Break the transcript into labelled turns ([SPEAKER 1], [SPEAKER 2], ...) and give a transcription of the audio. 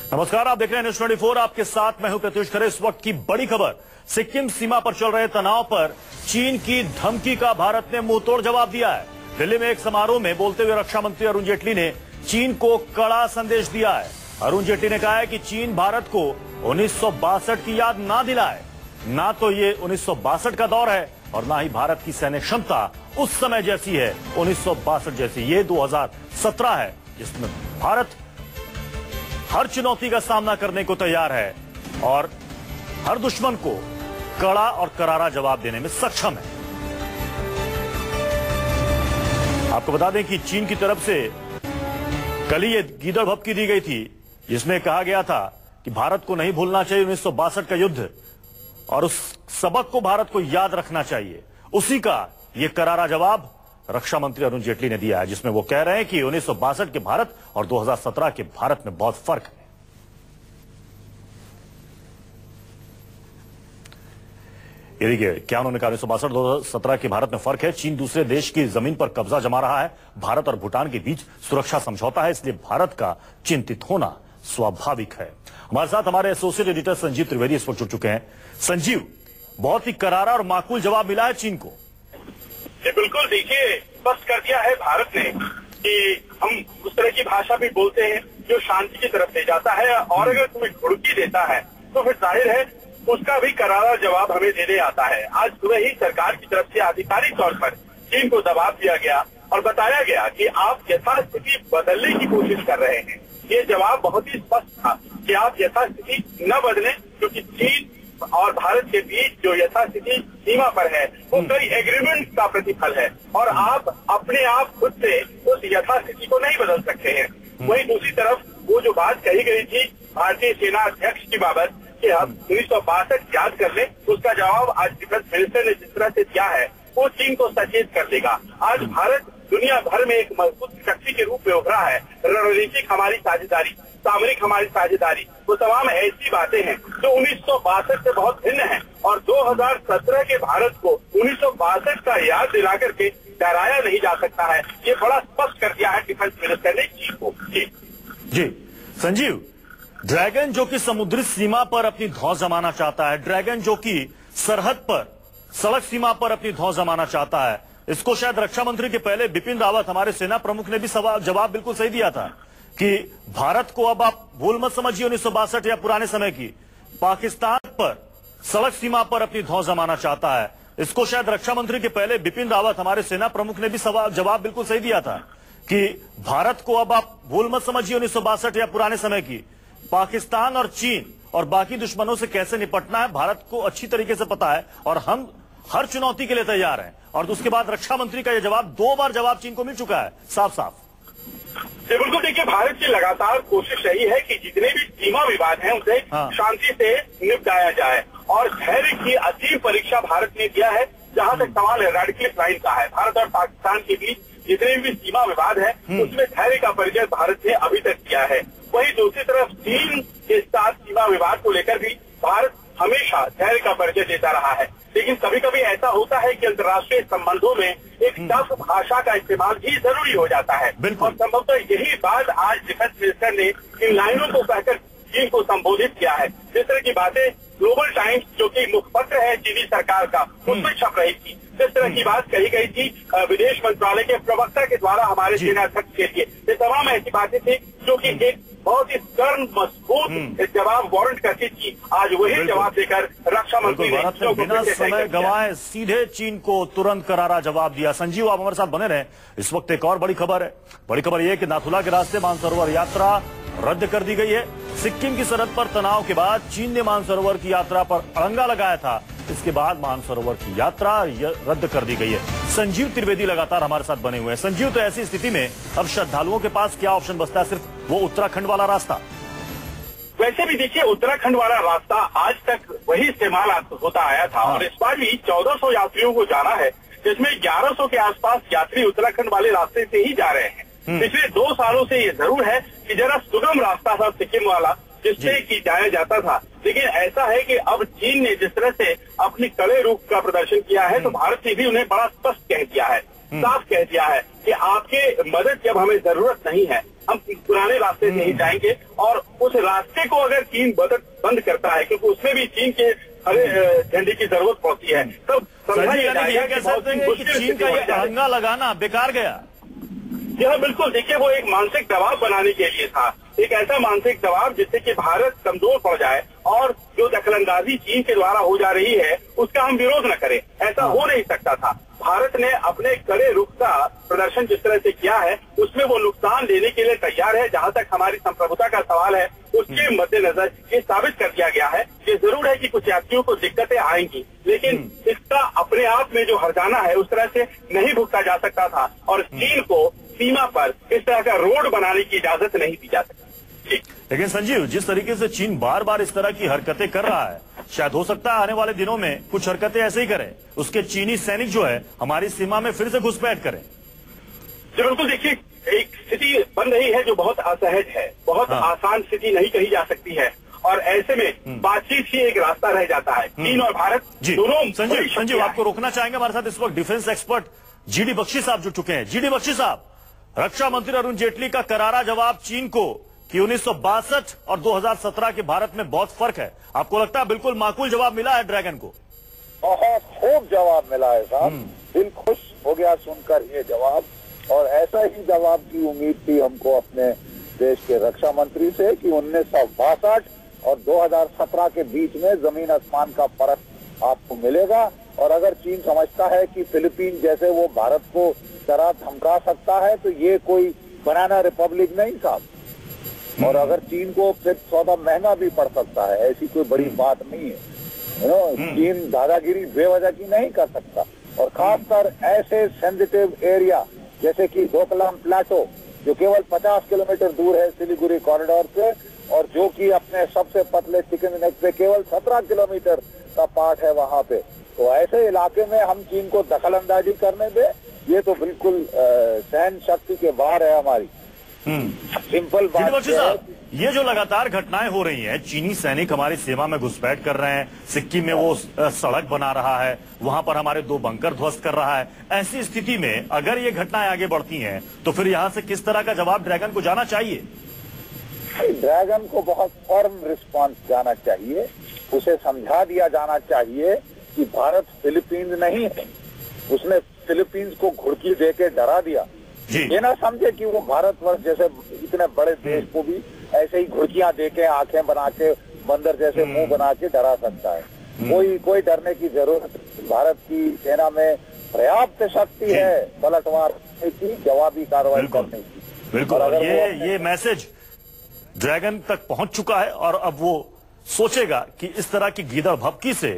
[SPEAKER 1] नमस्कार, आप देख रहे हैं न्यूज 24। आपके साथ मैं हूं प्रत्युष खरे। इस वक्त की बड़ी खबर, सिक्किम सीमा पर चल रहे तनाव पर चीन की धमकी का भारत ने मुंहतोड़ जवाब दिया है। दिल्ली में एक समारोह में बोलते हुए रक्षा मंत्री अरुण जेटली ने चीन को कड़ा संदेश दिया है। अरुण जेटली ने कहा है कि चीन भारत को 1962 की याद ना दिलाए। ना तो ये 1962 का दौर है और ना ही भारत की सैन्य क्षमता उस समय जैसी है 1962 जैसी। ये 2017 है जिसमें भारत हर चुनौती का सामना करने को तैयार है और हर दुश्मन को कड़ा और करारा जवाब देने में सक्षम है। आपको बता दें कि चीन की तरफ से कल ही ये गीदड़ भपकी दी गई थी जिसमें कहा गया था कि भारत को नहीं भूलना चाहिए 1962 का युद्ध और उस सबक को भारत को याद रखना चाहिए। उसी का ये करारा जवाब रक्षा मंत्री अरुण जेटली ने दिया है, जिसमें वो कह रहे हैं कि 1962 के भारत और 2017 के भारत में बहुत फर्क है। ये देखिए क्या उन्होंने कहा, 1962-2017 के भारत में फर्क है। चीन दूसरे देश की जमीन पर कब्जा जमा रहा है। भारत और भूटान के बीच सुरक्षा समझौता है, इसलिए भारत का चिंतित होना स्वाभाविक है। हमारे साथ हमारे एसोसिएट एडिटर संजीव त्रिवेदी इस वक्त जुड़ चुके हैं। संजीव, बहुत ही करारा और माकूल जवाब मिला है चीन को।
[SPEAKER 2] बिल्कुल, देखिए स्पष्ट कर दिया है भारत ने कि हम उस तरह की भाषा भी बोलते हैं जो शांति की तरफ ले जाता है और अगर तुम्हें घुड़की देता है तो फिर जाहिर है उसका भी करारा जवाब हमें देने आता है। आज सुबह ही सरकार की तरफ से आधिकारिक तौर पर चीन को दबाव दिया गया और बताया गया कि आप यथास्थिति बदलने की कोशिश कर रहे हैं। ये जवाब बहुत ही स्पष्ट था कि आप यथास्थिति न बदलें, क्योंकि चीन और भारत के बीच जो यथास्थिति सीमा पर है वो कई एग्रीमेंट का प्रतिफल है और आप अपने आप खुद से उस यथास्थिति को नहीं बदल सकते हैं। वहीं दूसरी तरफ वो जो बात कही गई थी भारतीय सेना अध्यक्ष की बाबत कि हम 1962 याद कर ले, उसका जवाब आज डिफेंस मिनिस्टर ने जिस तरह से दिया है वो चीन को सचेत कर देगा। आज भारत दुनिया भर में एक मजबूत शक्ति के रूप में उभरा है। रणनीतिक हमारी साझेदारी, सामरिक हमारी साझेदारी, वो तमाम ऐसी बातें हैं जो 1962 से बहुत भिन्न है और 2017 के भारत को 1962 का याद दिला करके डराया नहीं जा सकता है। ये बड़ा स्पष्ट कर दिया है डिफेंस मिनिस्टर ने चीन को।
[SPEAKER 1] जी संजीव, ड्रैगन जो कि समुद्री सीमा पर अपनी धौंस जमाना चाहता है, ड्रैगन जो कि सरहद पर सड़क सीमा पर अपनी धौंस जमाना चाहता है, इसको शायद रक्षा मंत्री के पहले बिपिन रावत हमारे सेना प्रमुख ने भी जवाब बिल्कुल सही दिया था कि भारत को अब आप भूल मत समझिए 1962 या पुराने समय की, पाकिस्तान पर सड़क सीमा पर अपनी धौंस जमाना चाहता है। इसको शायद रक्षा मंत्री के पहले बिपिन रावत हमारे सेना प्रमुख ने भी जवाब बिल्कुल सही दिया था कि भारत को अब आप भूल मत समझिए 1962 या पुराने समय की, पाकिस्तान और चीन और बाकी दुश्मनों से कैसे निपटना है भारत को अच्छी तरीके से पता है और हम हर चुनौती के लिए तैयार हैं। और उसके बाद रक्षा मंत्री का यह जवाब, 2 बार जवाब चीन को मिल चुका है साफ साफ।
[SPEAKER 2] बिल्कुल, देखिए भारत की लगातार कोशिश रही है कि जितने भी सीमा विवाद हैं उसे शांति से निपटाया जाए और धैर्य की असीम परीक्षा भारत ने दिया है। जहां तक सवाल है रेड क्लिफ लाइन का है, भारत और पाकिस्तान के बीच जितने भी सीमा विवाद है उसमें धैर्य का परिचय भारत ने अभी तक किया है। वहीं दूसरी तरफ चीन के साथ सीमा विवाद को लेकर भी भारत हमेशा धैर्य का परिचय देता रहा है। लेकिन कभी कभी ऐसा होता है कि अंतर्राष्ट्रीय संबंधों में एक टफ भाषा का इस्तेमाल भी जरूरी हो जाता है और संभवतः यही बात आज डिफेंस मिनिस्टर ने इन लाइनों को कहकर चीन को संबोधित किया है। जिस तरह की बातें ग्लोबल टाइम्स जो कि मुखपत्र है चीनी सरकार का उसमें छप रही थी, जिस तरह की बात कही गई थी विदेश मंत्रालय के प्रवक्ता के द्वारा हमारे सेना अध्यक्ष के लिए, ये तमाम ऐसी बातें थी जो कि एक बहुत ही stern, मजबूत जवाब वारंट करती थी। आज वही जवाब देकर रक्षा मंत्री ने
[SPEAKER 1] बिना समय गंवाए सीधे चीन को तुरंत करारा जवाब दिया। संजीव, आप हमारे साथ बने रहे। इस वक्त एक और बड़ी खबर है। बड़ी खबर यह है कि नाथुला के रास्ते मानसरोवर यात्रा रद्द कर दी गई है। सिक्किम की सरहद पर तनाव के बाद चीन ने मानसरोवर की यात्रा पर अड़ंगा लगाया था। इसके बाद मानसरोवर की यात्रा रद्द कर दी गई है। संजीव त्रिवेदी लगातार हमारे साथ बने हुए हैं। संजीव, तो ऐसी स्थिति में अब श्रद्धालुओं के पास क्या ऑप्शन बचता है? सिर्फ वो उत्तराखंड वाला रास्ता?
[SPEAKER 2] वैसे भी देखिए उत्तराखंड वाला रास्ता आज तक वही इस्तेमाल होता आया था और इस बार भी 1400 यात्रियों को जाना है, जिसमें 1100 के आसपास यात्री उत्तराखंड वाले रास्ते से ही जा रहे हैं। पिछले 2 सालों से ये जरूर है कि जरा सुगम रास्ता था सिक्किम वाला जिससे कि जाया जाता था, लेकिन ऐसा है कि अब चीन ने जिस तरह से अपनी कड़े रूप का प्रदर्शन किया है तो भारत ने भी उन्हें बड़ा स्पष्ट कह दिया है, साफ कह दिया है कि आपके मदद जब हमें जरूरत नहीं है, हम पुराने रास्ते से ही जाएंगे। और उस रास्ते को अगर चीन मदद बंद करता है, क्योंकि उसमें भी चीन के हरे झंडे की जरूरत पड़ती है, तब समझा
[SPEAKER 1] ये कह सकते हैं कि चीन का ये अहंगा लगाना बेकार गया।
[SPEAKER 2] यह बिल्कुल, देखिए, वो एक मानसिक दबाव बनाने के लिए था, एक ऐसा मानसिक दबाव जिससे कि भारत कमजोर पड़ जाए और जो दखलंदाजी चीन के द्वारा हो जा रही है उसका हम विरोध न करें। ऐसा हो नहीं सकता था। भारत ने अपने कड़े रुख का प्रदर्शन जिस तरह से किया है उसमें वो नुकसान लेने के लिए तैयार है। जहां तक हमारी संप्रभुता का सवाल है, उसके मद्देनजर ये साबित कर दिया गया है। ये जरूर है कि कुछ यात्रियों को दिक्कतें आएंगी, लेकिन इसका अपने आप में जो हर्जाना है उस तरह से नहीं भुगता जा सकता था और चीन को सीमा पर इस तरह का रोड बनाने की इजाजत नहीं दी जा सकती।
[SPEAKER 1] लेकिन संजीव, जिस तरीके से चीन बार बार इस तरह की हरकतें कर रहा है, शायद हो सकता है आने वाले दिनों में कुछ हरकतें ऐसे ही करें, उसके चीनी सैनिक जो है हमारी सीमा में फिर से घुसपैठ करें।
[SPEAKER 2] जी बिल्कुल, देखिए, एक स्थिति बन रही है जो बहुत असहज है, बहुत आसान स्थिति नहीं कही जा सकती है और ऐसे में बातचीत ही एक रास्ता रह जाता है। चीन और भारत दोनों।
[SPEAKER 1] संजीव, आपको रोकना चाहेंगे। हमारे साथ इस वक्त डिफेंस एक्सपर्ट जीडी बख्शी साहब जुड़ चुके हैं। जीडी बख्शी साहब, रक्षा मंत्री अरुण जेटली का करारा जवाब चीन को कि 1962 और 2017 के भारत में बहुत फर्क है, आपको लगता है बिल्कुल माकूल जवाब मिला है ड्रैगन को?
[SPEAKER 3] बहुत खूब जवाब मिला है साहब, दिल खुश हो गया सुनकर ये जवाब। और ऐसा ही जवाब की उम्मीद थी हमको अपने देश के रक्षा मंत्री से कि 1962 और 2017 के बीच में जमीन आसमान का फर्क आपको मिलेगा। और अगर चीन समझता है कि फिलीपीन जैसे वो भारत को डरा धमका सकता है तो ये कोई बनाना रिपब्लिक नहीं साहब। और अगर चीन को फिर सौदा महंगा भी पड़ सकता है, ऐसी कोई बड़ी बात नहीं है। चीन दादागिरी बेवजह की नहीं कर सकता। और खासकर ऐसे सेंसिटिव एरिया जैसे कि डोकलाम प्लाटो जो केवल 50 किलोमीटर दूर है सिलीगुड़ी कॉरिडोर से और जो कि अपने सबसे पतले चिकन नेक पे केवल 17 किलोमीटर का पार्ट है वहां पे, तो ऐसे इलाके में हम चीन को दखलंदाजी करने दे, ये तो बिल्कुल सहन शक्ति के बाहर है हमारी। सिंपल बात है।
[SPEAKER 1] ये जो लगातार घटनाएं हो रही हैं, चीनी सैनिक हमारी सीमा में घुसपैठ कर रहे हैं, सिक्किम में वो सड़क बना रहा है, वहां पर हमारे 2 बंकर ध्वस्त कर रहा है, ऐसी स्थिति में अगर ये घटनाएं आगे बढ़ती हैं तो फिर यहाँ से किस तरह का जवाब ड्रैगन को जाना चाहिए?
[SPEAKER 3] ड्रैगन को बहुत फर्म रिस्पांस जाना चाहिए। उसे समझा दिया जाना चाहिए कि भारत फिलीपींस नहीं है। उसने फिलीपींस को घुड़की देके डरा दिया। ये ना समझे कि वो भारतवर्ष जैसे इतने बड़े देश को भी ऐसे ही घुड़कियां देके आंखें बना के बंदर जैसे मुंह बना के डरा सकता है। कोई डरने की जरूरत। भारत की सेना में पर्याप्त शक्ति है पलटवार की, जवाबी कार्रवाई करने की।
[SPEAKER 1] बिल्कुल, और ये मैसेज ड्रैगन तक पहुंच चुका है और अब वो सोचेगा कि इस तरह की गीदड़ भभकी से